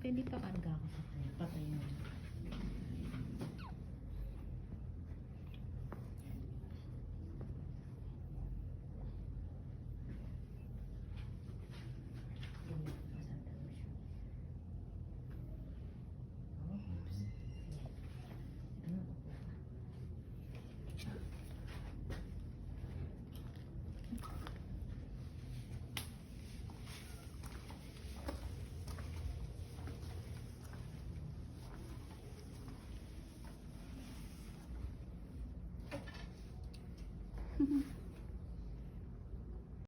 pwede pa karga ako sa kanya. Patay mo. Mm-hmm.